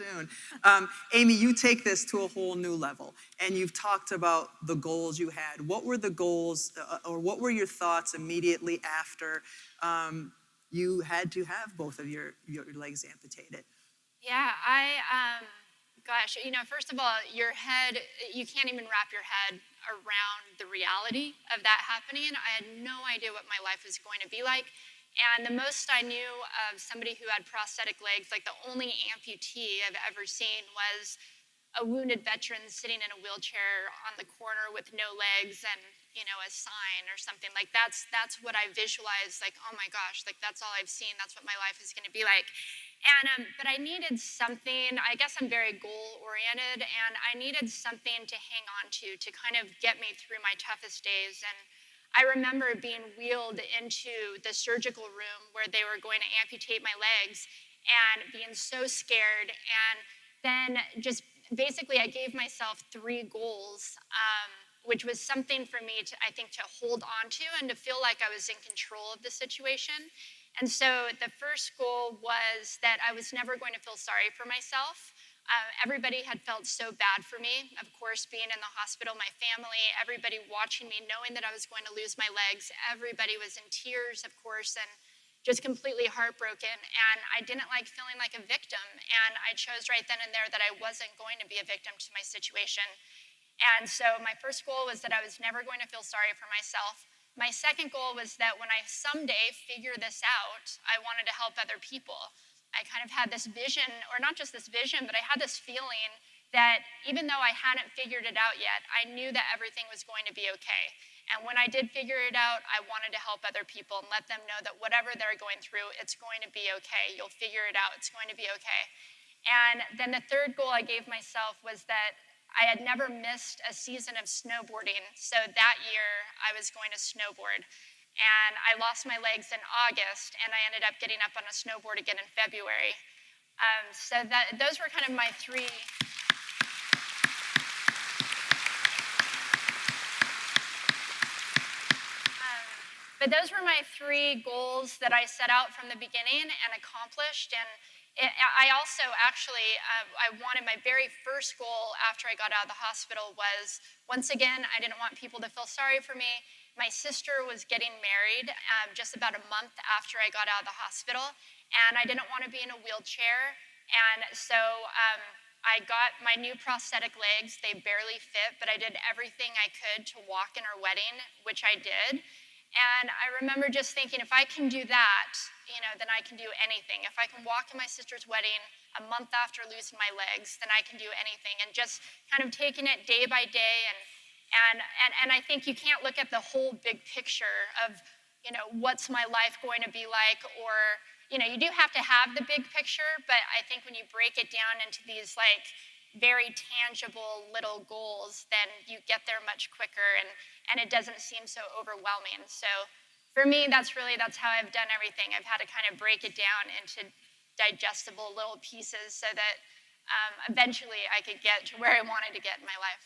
soon. Amy, you take this to a whole new level, and you've talked about the goals you had. What were the goals, or what were your thoughts immediately after you had to have both of your legs amputated? Yeah, gosh, first of all, your head, you can't even wrap your head around the reality of that happening. I had no idea what my life was going to be like. And the most I knew of somebody who had prosthetic legs, like the only amputee I've ever seen was a wounded veteran sitting in a wheelchair on the corner with no legs and, a sign or something. Like that's what I visualized, like, oh my gosh, like that's all I've seen. That's what my life is going to be like. And but I needed something. I guess I'm very goal-oriented, and I needed something to hang on to kind of get me through my toughest days. And I remember being wheeled into the surgical room where they were going to amputate my legs and being so scared. And then just basically I gave myself 3 goals, which was something for me to, I think, to hold on to and to feel like I was in control of the situation. And so the first goal was that I was never going to feel sorry for myself. Everybody had felt so bad for me. Of course, being in the hospital, my family, everybody watching me, knowing that I was going to lose my legs. Everybody was in tears, of course, and just completely heartbroken. And I didn't like feeling like a victim. And I chose right then and there that I wasn't going to be a victim to my situation. And so my first goal was that I was never going to feel sorry for myself. My second goal was that when I someday figure this out, I wanted to help other people. I kind of had this vision, or not just this vision, but I had this feeling that even though I hadn't figured it out yet, I knew that everything was going to be okay. And when I did figure it out, I wanted to help other people and let them know that whatever they're going through, it's going to be okay. You'll figure it out. It's going to be okay. And then the third goal I gave myself was that I had never missed a season of snowboarding. So that year, I was going to snowboard. And I lost my legs in August, and I ended up getting up on a snowboard again in February. So those were kind of my 3. But those were my 3 goals that I set out from the beginning and accomplished. And I also actually, I wanted my very first goal after I got out of the hospital was, once again, I didn't want people to feel sorry for me. My sister was getting married just about a month after I got out of the hospital, and I didn't want to be in a wheelchair. And so I got my new prosthetic legs. They barely fit, but I did everything I could to walk in her wedding, which I did. And I remember just thinking, if I can do that, then I can do anything. If I can walk in my sister's wedding a month after losing my legs, then I can do anything. And just kind of taking it day by day. And I think you can't look at the whole big picture of, what's my life going to be like, or, you do have to have the big picture, but I think when you break it down into these very tangible little goals, then you get there much quicker and it doesn't seem so overwhelming. So for me, that's how I've done everything. I've had to kind of break it down into digestible little pieces so that eventually I could get to where I wanted to get in my life.